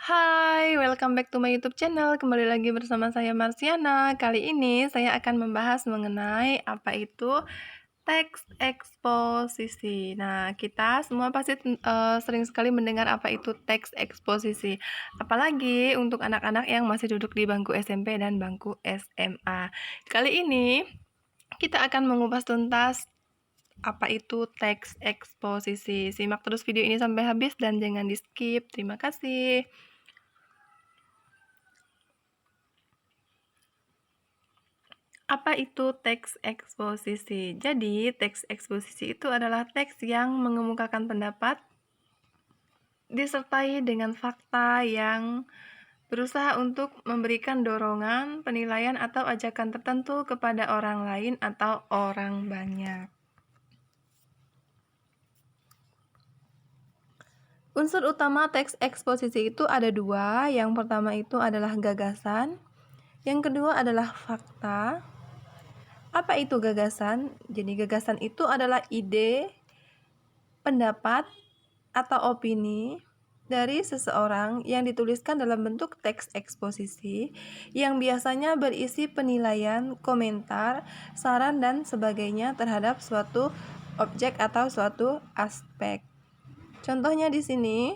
Hai, welcome back to my YouTube channel. Kembali lagi bersama saya Marsiana. Kali ini saya akan membahas mengenai apa itu teks eksposisi. Nah, kita semua pasti sering sekali mendengar apa itu teks eksposisi. Apalagi untuk anak-anak yang masih duduk di bangku SMP dan bangku SMA. Kali ini kita akan mengupas tuntas apa itu teks eksposisi. Simak terus video ini sampai habis dan jangan di-skip. Terima kasih. Apa itu teks eksposisi? Jadi, teks eksposisi itu adalah teks yang mengemukakan pendapat disertai dengan fakta yang berusaha untuk memberikan dorongan, penilaian, atau ajakan tertentu kepada orang lain atau orang banyak. Unsur utama teks eksposisi itu ada dua. Yang pertama itu adalah gagasan, yang kedua adalah fakta. Apa itu gagasan? Jadi gagasan itu adalah ide, pendapat, atau opini dari seseorang yang dituliskan dalam bentuk teks eksposisi yang biasanya berisi penilaian, komentar, saran, dan sebagainya terhadap suatu objek atau suatu aspek. Contohnya di sini,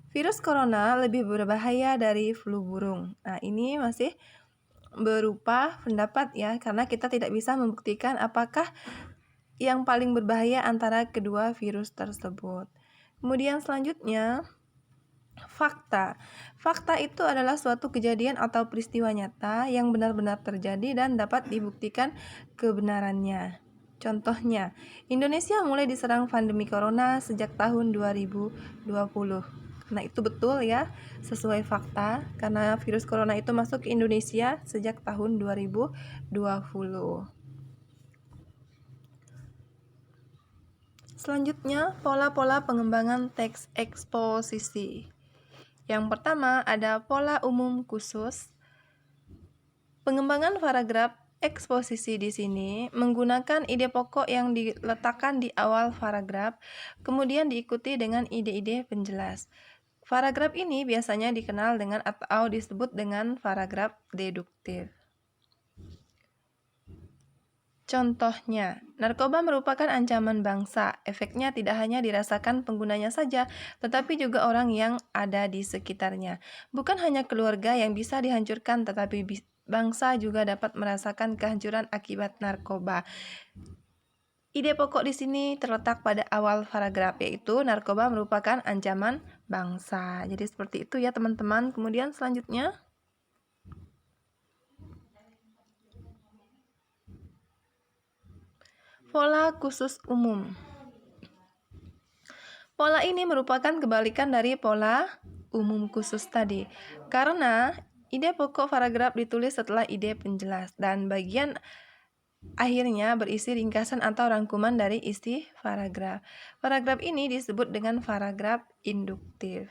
virus corona lebih berbahaya dari flu burung. Nah, ini masih berupa pendapat ya, karena kita tidak bisa membuktikan apakah yang paling berbahaya antara kedua virus tersebut. Kemudian selanjutnya, fakta. Fakta itu adalah suatu kejadian atau peristiwa nyata yang benar-benar terjadi dan dapat dibuktikan kebenarannya. Contohnya, Indonesia mulai diserang pandemi corona sejak tahun 2020. Nah, itu betul ya, sesuai fakta, karena virus corona itu masuk ke Indonesia sejak tahun 2020. Selanjutnya, pola-pola pengembangan teks eksposisi. Yang pertama ada pola umum khusus. Pengembangan paragraf eksposisi di sini menggunakan ide pokok yang diletakkan di awal paragraf, kemudian diikuti dengan ide-ide penjelas. Paragraf ini biasanya dikenal dengan atau disebut dengan paragraf deduktif. Contohnya, narkoba merupakan ancaman bangsa. Efeknya tidak hanya dirasakan penggunanya saja, tetapi juga orang yang ada di sekitarnya. Bukan hanya keluarga yang bisa dihancurkan, tetapi bangsa juga dapat merasakan kehancuran akibat narkoba. Ide pokok di sini terletak pada awal paragraf, yaitu narkoba merupakan ancaman bangsa. Jadi seperti itu ya teman-teman. Kemudian selanjutnya, pola khusus umum. Pola ini merupakan kebalikan dari pola umum khusus tadi, karena ide pokok paragraf ditulis setelah ide penjelas, dan bagian akhirnya berisi ringkasan atau rangkuman dari isi paragraf. Paragraf ini disebut dengan paragraf induktif.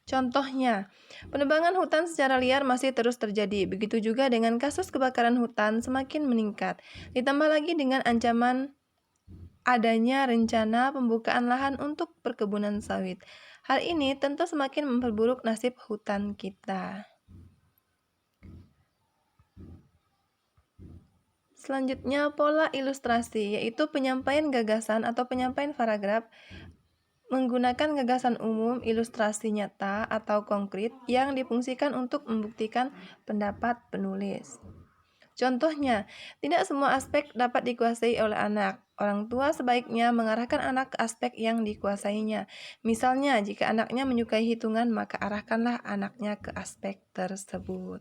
Contohnya, penebangan hutan secara liar masih terus terjadi. Begitu juga dengan kasus kebakaran hutan semakin meningkat. Ditambah lagi dengan ancaman adanya rencana pembukaan lahan untuk perkebunan sawit. Hal ini tentu semakin memperburuk nasib hutan kita. Selanjutnya, pola ilustrasi, yaitu penyampaian gagasan atau penyampaian paragraf menggunakan gagasan umum, ilustrasi nyata atau konkret yang difungsikan untuk membuktikan pendapat penulis. Contohnya, tidak semua aspek dapat dikuasai oleh anak. Orang tua sebaiknya mengarahkan anak ke aspek yang dikuasainya. Misalnya, jika anaknya menyukai hitungan, maka arahkanlah anaknya ke aspek tersebut.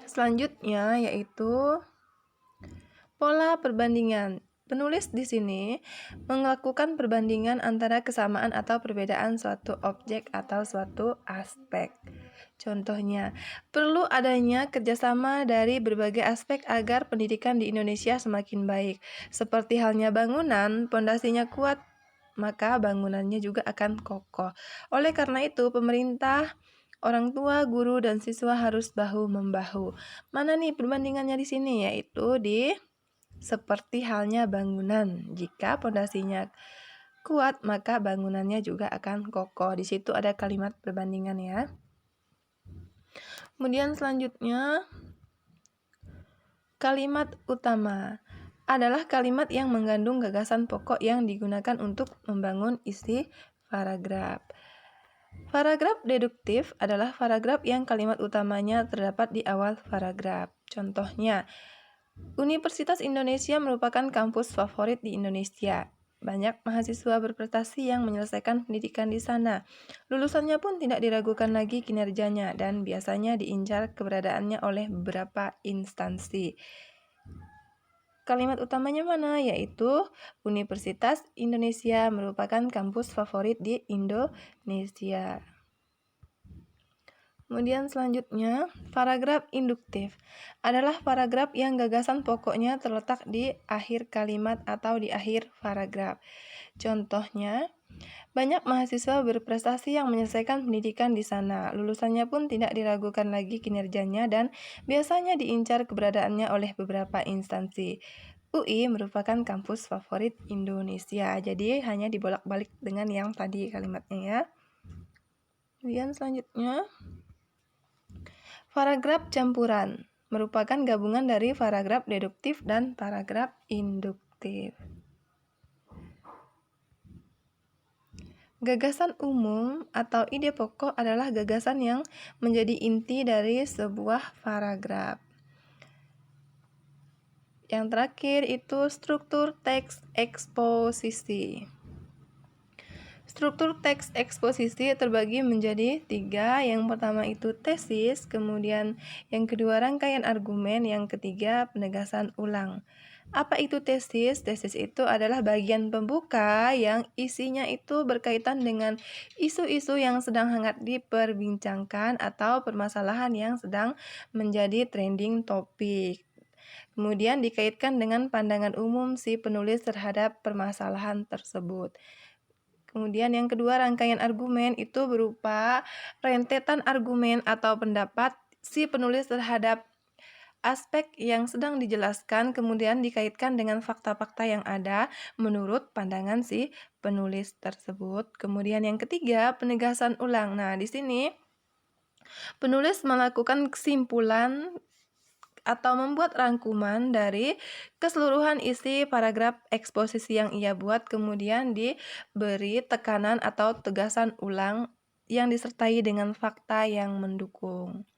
Selanjutnya yaitu pola perbandingan. Penulis di sini melakukan perbandingan antara kesamaan atau perbedaan suatu objek atau suatu aspek. Contohnya, perlu adanya kerjasama dari berbagai aspek agar pendidikan di Indonesia semakin baik. Seperti halnya bangunan, pondasinya kuat, maka bangunannya juga akan kokoh. Oleh karena itu, pemerintah, orang tua, guru, dan siswa harus bahu-membahu. Mana nih perbandingannya di sini? Yaitu seperti halnya bangunan. Jika pondasinya kuat, maka bangunannya juga akan kokoh. Di situ ada kalimat perbandingan ya. Kemudian selanjutnya, kalimat utama adalah kalimat yang mengandung gagasan pokok yang digunakan untuk membangun isi paragraf. Paragraf deduktif adalah paragraf yang kalimat utamanya terdapat di awal paragraf. Contohnya, Universitas Indonesia merupakan kampus favorit di Indonesia. Banyak mahasiswa berprestasi yang menyelesaikan pendidikan di sana. Lulusannya pun tidak diragukan lagi kinerjanya dan biasanya diincar keberadaannya oleh beberapa instansi. Kalimat utamanya mana? Yaitu Universitas Indonesia merupakan kampus favorit di Indonesia. Kemudian selanjutnya, paragraf induktif adalah paragraf yang gagasan pokoknya terletak di akhir kalimat atau di akhir paragraf. Contohnya, banyak mahasiswa berprestasi yang menyelesaikan pendidikan di sana. Lulusannya pun tidak diragukan lagi kinerjanya dan biasanya diincar keberadaannya oleh beberapa instansi. UI merupakan kampus favorit Indonesia. Jadi hanya dibolak-balik dengan yang tadi kalimatnya ya. Kemudian selanjutnya, paragraf campuran merupakan gabungan dari paragraf deduktif dan paragraf induktif. Gagasan umum atau ide pokok adalah gagasan yang menjadi inti dari sebuah paragraf. Yang terakhir itu struktur teks eksposisi. Struktur teks eksposisi terbagi menjadi 3. Yang pertama itu tesis, kemudian yang kedua rangkaian argumen, yang ketiga penegasan ulang. Apa itu tesis? Tesis itu adalah bagian pembuka yang isinya itu berkaitan dengan isu-isu yang sedang hangat diperbincangkan atau permasalahan yang sedang menjadi trending topik. Kemudian dikaitkan dengan pandangan umum si penulis terhadap permasalahan tersebut. Kemudian yang kedua, rangkaian argumen itu berupa rentetan argumen atau pendapat si penulis terhadap aspek yang sedang dijelaskan, kemudian dikaitkan dengan fakta-fakta yang ada menurut pandangan si penulis tersebut. Kemudian yang ketiga, penegasan ulang. Nah, di sini penulis melakukan kesimpulan atau membuat rangkuman dari keseluruhan isi paragraf eksposisi yang ia buat, kemudian diberi tekanan atau tegasan ulang yang disertai dengan fakta yang mendukung.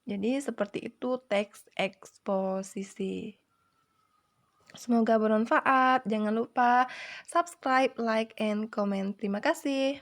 Jadi seperti itu teks eksposisi. Semoga bermanfaat. Jangan lupa subscribe, like, and comment. Terima kasih.